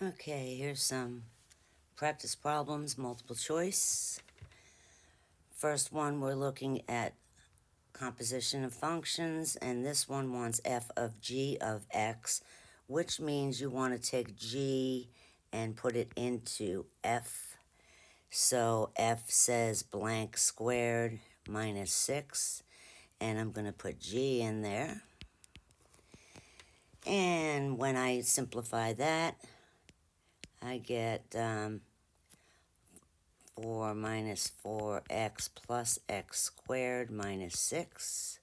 Okay, here's some practice problems, multiple choice. First one, we're looking at composition of functions, and this one wants f of g of x, which means you want to take g and put it into f. So f says blank squared minus 6, and I'm going to put g in there. And when I simplify that, I get 4 minus 4x plus x squared minus 6.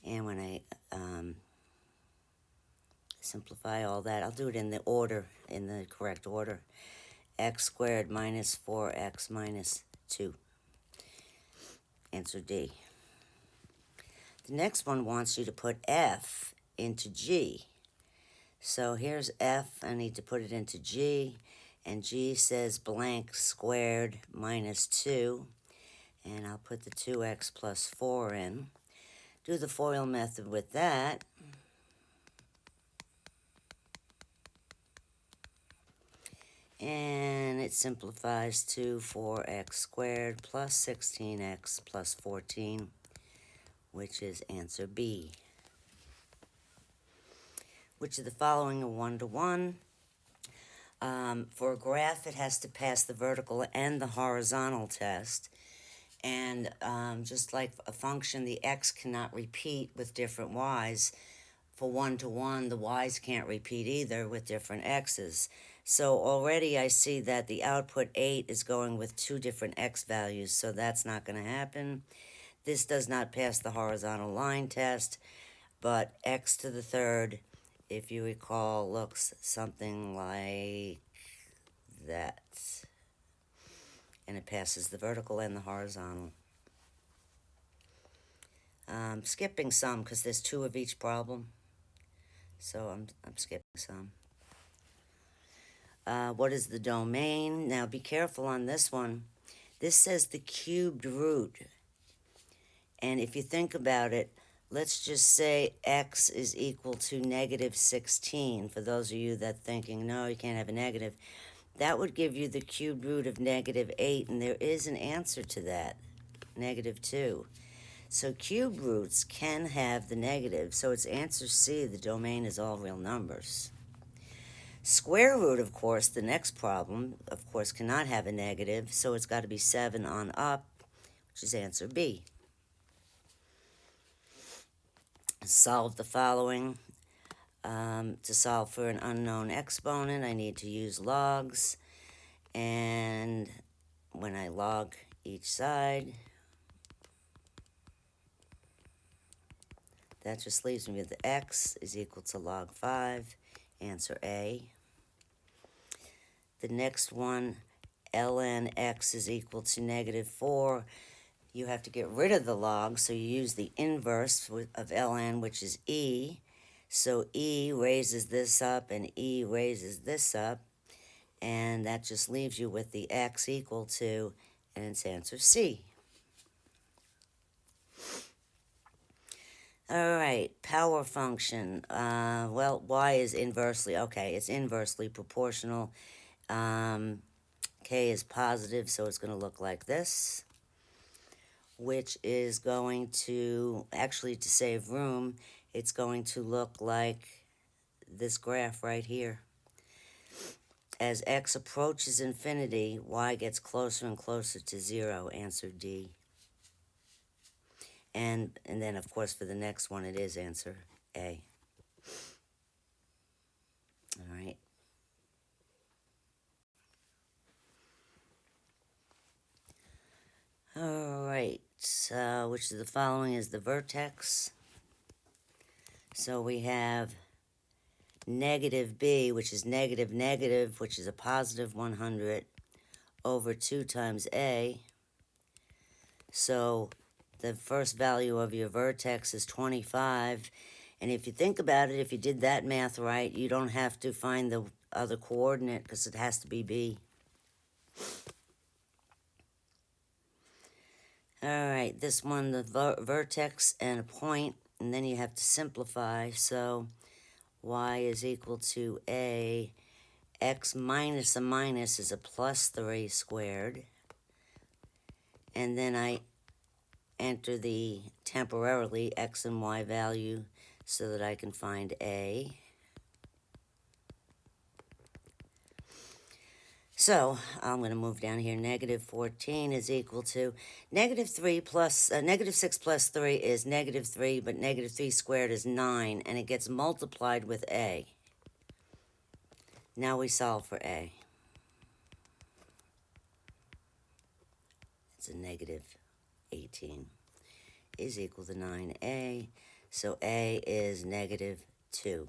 And when I simplify all that, I'll do it in the order, in the correct order. X squared minus 4x minus 2. Answer D. The next one wants you to put f into g. So here's f, I need to put it into g, and g says blank squared minus 2, and I'll put the 2x plus 4 in. Do the FOIL method with that. And it simplifies to 4x squared plus 16x plus 14, which is answer B. Which of the following are 1-to-1? For a graph, it has to pass the vertical and the horizontal test. And just like a function, the x cannot repeat with different y's. For 1-to-1, the y's can't repeat either with different x's. So already I see that the output 8 is going with 2 different x values, so that's not going to happen. This does not pass the horizontal line test, but x to the third, if you recall, looks something like that. And it passes the vertical and the horizontal. Skipping some because there's 2 of each problem. So I'm skipping some. What is the domain? Now be careful on this one. This says the cubed root. And if you think about it, let's just say x is equal to negative 16. For those of you that are thinking, no, you can't have a negative. That would give you the cubed root of negative 8, and there is an answer to that, negative 2. So cube roots can have the negative, so it's answer C, the domain is all real numbers. Square root, of course, the next problem, of course, cannot have a negative, so it's got to be 7 on up, which is answer B. Solve the following. To solve for an unknown exponent, I need to use logs, and when I log each side, that just leaves me with x is equal to log 5, answer A. The next one, ln x is equal to negative 4. You have to get rid of the log, so you use the inverse of ln, which is e. So e raises this up and e raises this up, and that just leaves you with the x equal to, and it's answer C. All right, power function. Well, y is inversely, okay, it's inversely proportional. K is positive, so it's going to look like this, which is going to, actually to save room, it's going to look like this graph right here. As x approaches infinity, y gets closer and closer to 0, answer D. And then, of course, for the next one, it is answer A. All right. All right, which of the following is the vertex? So we have negative b, which is negative negative, which is a positive 100, over 2 times a. So the first value of your vertex is 25. And if you think about it, if you did that math right, you don't have to find the other coordinate because it has to be b. All right, this one, the vertex and a point, and then you have to simplify. So y is equal to a, x minus a minus is a plus 3 squared. And then I enter the temporarily x and y value so that I can find a. So I'm going to move down here. Negative 14 is equal to negative 3 plus, negative 6 plus 3 is negative 3, but negative 3 squared is 9, and it gets multiplied with a. Now we solve for a. It's a negative 18 is equal to 9a, so a is negative 2.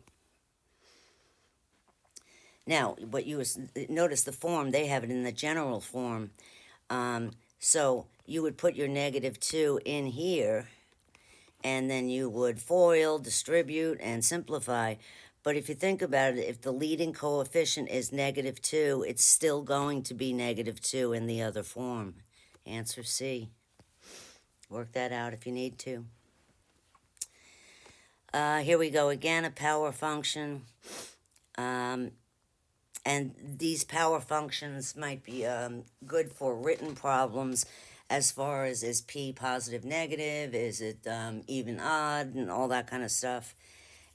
Now, what you notice the form, they have it in the general form. So you would put your negative 2 in here, and then you would FOIL, distribute, and simplify. But if you think about it, if the leading coefficient is negative 2, it's still going to be negative 2 in the other form. Answer C. Work that out if you need to. Here we go again, a power function. And these power functions might be good for written problems as far as is P positive, negative, is it even, odd, and all that kind of stuff,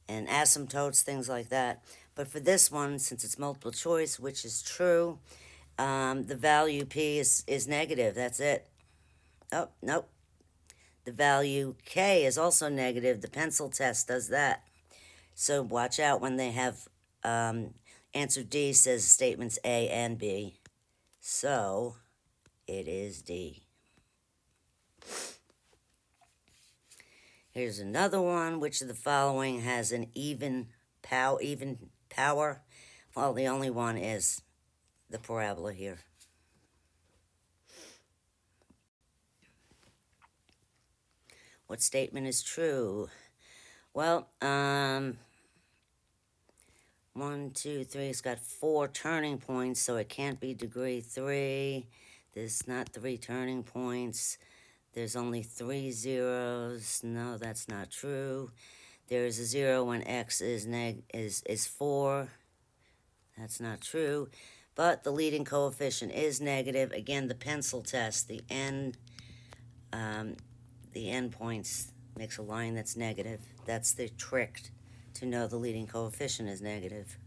and asymptotes, things like that. But for this one, since it's multiple choice, which is true, the value P is negative. That's it. Oh, nope. The value K is also negative. The pencil test does that. So watch out when they have answer D says statements A and B. So it is D. Here's another one. Which of the following has an even power? Well, the only one is the parabola here. What statement is true? Well, 1, 2, 3, it's got 4 turning points, so it can't be degree 3. There's not 3 turning points. There's only 3 zeros. No, that's not true. There's a 0 when x is 4. That's not true. But the leading coefficient is negative. Again, the pencil test, the end points makes a line that's negative. That's the trick to know the leading coefficient is negative.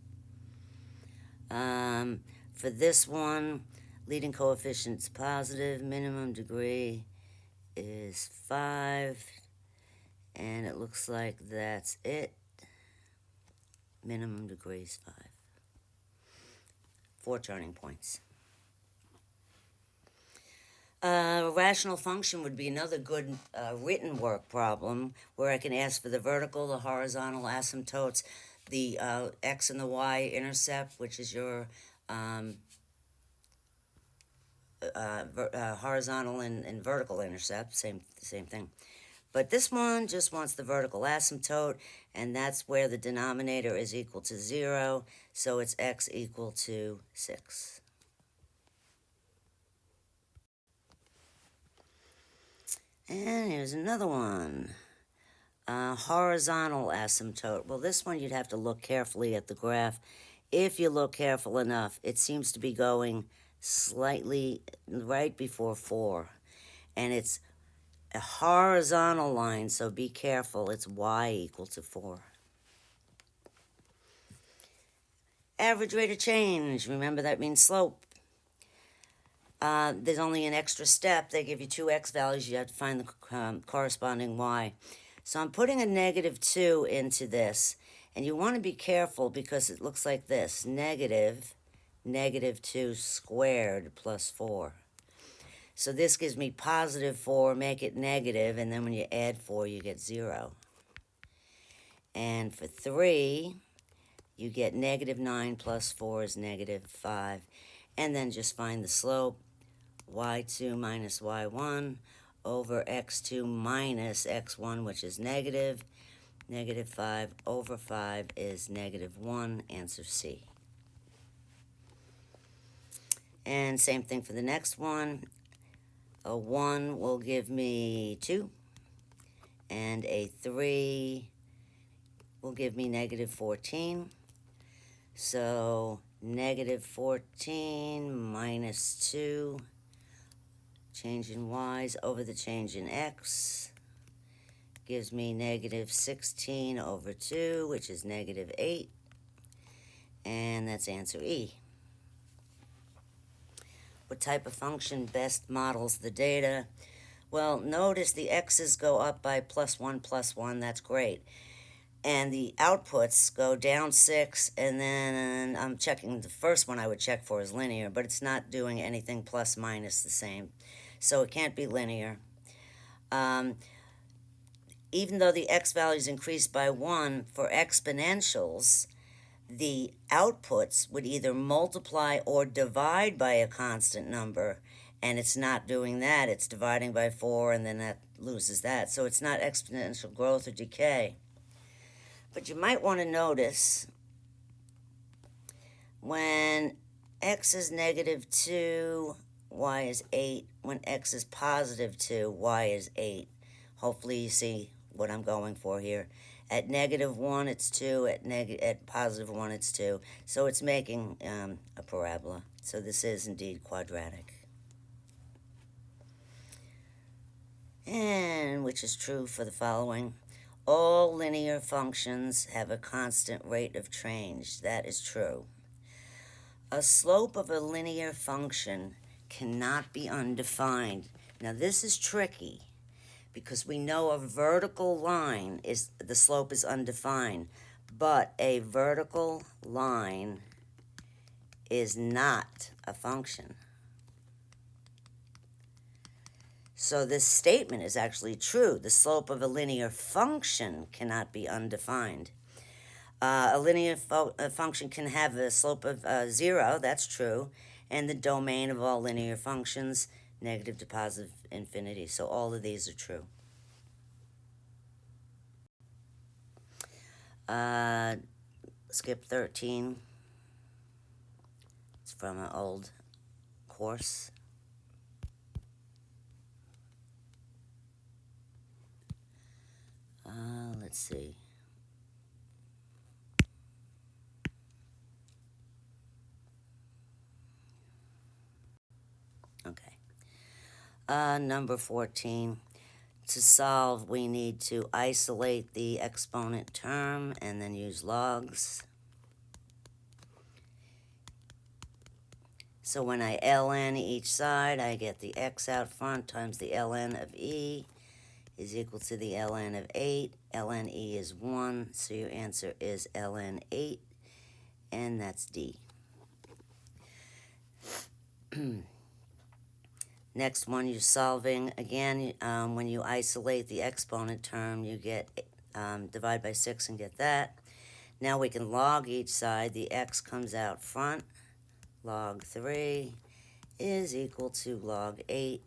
For this one, leading coefficient's positive, minimum degree is 5, and it looks like that's it. Minimum degree is 5. 4 turning points. A rational function would be another good written work problem where I can ask for the vertical, the horizontal asymptotes, the x and the y intercept, which is your horizontal and vertical intercept, same thing. But this one just wants the vertical asymptote, and that's where the denominator is equal to 0, so it's x equal to 6. And here's another one. Horizontal asymptote. Well, this one you'd have to look carefully at the graph. If you look careful enough, it seems to be going slightly right before 4. And it's a horizontal line, so be careful. It's y equal to 4. Average rate of change. Remember, that means slope. There's only an extra step. They give you 2 x values. You have to find the corresponding y. So I'm putting a negative 2 into this. And you want to be careful because it looks like this. Negative 2 squared plus 4. So this gives me positive 4, make it negative, and then when you add 4, you get 0. And for 3, you get negative 9 plus 4 is negative 5. And then just find the slope. y2 minus y1 over x2 minus x1, which is negative. Negative 5 over 5 is negative 1. Answer C. And same thing for the next one. A 1 will give me 2. And a 3 will give me negative 14. So negative 14 minus 2, change in y's over the change in x, gives me negative 16 over 2, which is negative 8, and that's answer E. What type of function best models the data? Well, notice the x's go up by +1, that's great. And the outputs go down 6, and then I'm checking, the first one I would check for is linear, but it's not doing anything plus minus the same. So it can't be linear. Even though the x values increased by 1, for exponentials, the outputs would either multiply or divide by a constant number, and it's not doing that. It's dividing by 4, and then that loses that. So it's not exponential growth or decay. But you might want to notice when x is negative 2, y is 8. When x is positive 2, y is 8. Hopefully you see what I'm going for here. At negative 1, it's 2. At positive 1, it's 2. So it's making a parabola. So this is indeed quadratic. And which is true for the following. All linear functions have a constant rate of change. That is true. A slope of a linear function cannot be undefined. Now this is tricky, because we know a vertical line is, the slope is undefined, but a vertical line is not a function. So this statement is actually true. The slope of a linear function cannot be undefined. A linear function can have a slope of 0, that's true, and the domain of all linear functions, negative to positive infinity. So all of these are true. Skip 13. It's from an old course. Let's see. Okay. Number 14. To solve, we need to isolate the exponent term and then use logs. So when I ln each side, I get the x out front times the ln of e is equal to the ln of 8. ln e is 1, so your answer is ln 8, and that's D. Next one, you're solving. Again, when you isolate the exponent term, you get divide by 6 and get that. Now we can log each side. The x comes out front. Log 3 is equal to log 8,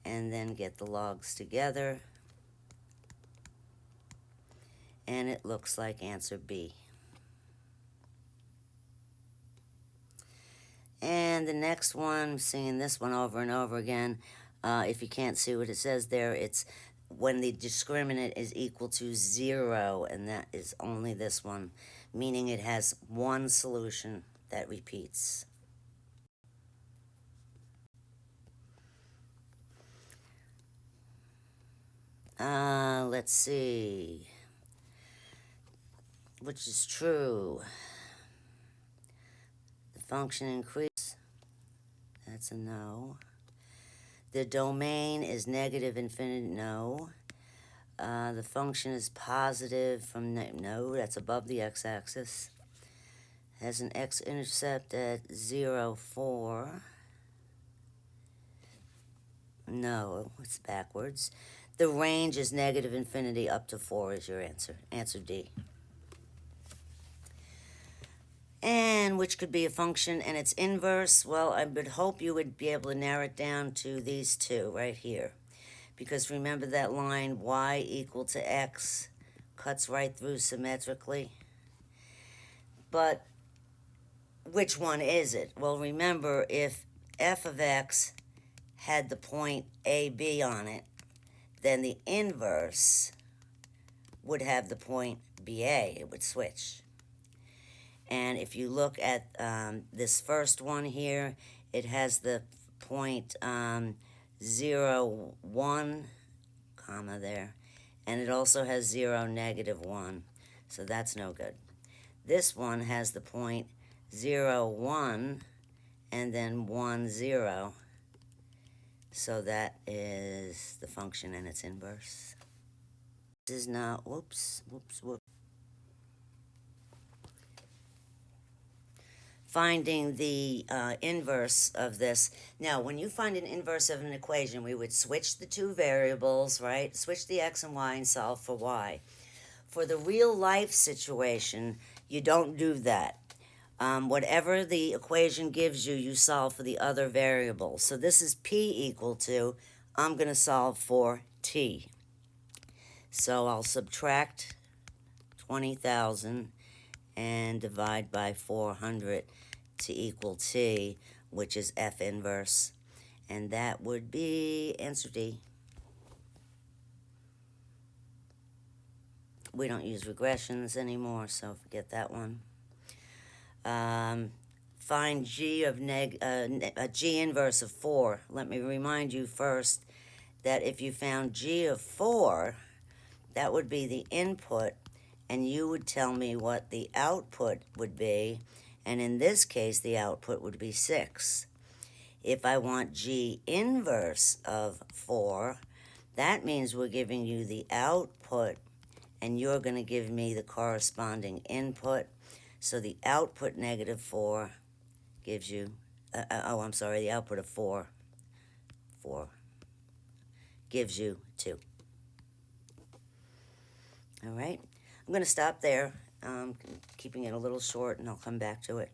and then get the logs together. And it looks like answer B. And the next one, I'm seeing this one over and over again. If you can't see what it says there, it's when the discriminant is equal to 0, and that is only this one, meaning it has one solution that repeats. Let's see. Which is true. The function increase. That's a no. The domain is negative infinity. No. The function is positive from no. That's above the x-axis. Has an x-intercept at 0, 4. No, it's backwards. The range is negative infinity up to 4 is your answer. Answer D. And which could be a function and its inverse? Well, I would hope you would be able to narrow it down to these two right here. Because remember that line y equal to x cuts right through symmetrically. But which one is it? Well, remember, if f of x had the point AB on it, then the inverse would have the point BA. It would switch. And if you look at this first one here, it has the point 0, 1, comma there. And it also has 0, -1. So that's no good. This one has the point 0, 1, and then 1, 0. So that is the function and its inverse. This is not, whoops. Finding the inverse of this. Now, when you find an inverse of an equation, we would switch the two variables, right? Switch the x and y and solve for y. For the real life situation, you don't do that. Whatever the equation gives you, you solve for the other variables. So this is p equal to, I'm going to solve for t. So I'll subtract 20,000 and divide by 400 to equal t, which is f inverse. And that would be answer D. We don't use regressions anymore, so forget that one. Find g of g inverse of 4. Let me remind you first that if you found g of 4, that would be the input, and you would tell me what the output would be, and in this case, the output would be 6. If I want g inverse of 4, that means we're giving you the output, and you're going to give me the corresponding input. So the output -4 gives you, the output of 4 gives you 2. All right, I'm going to stop there, keeping it a little short, and I'll come back to it.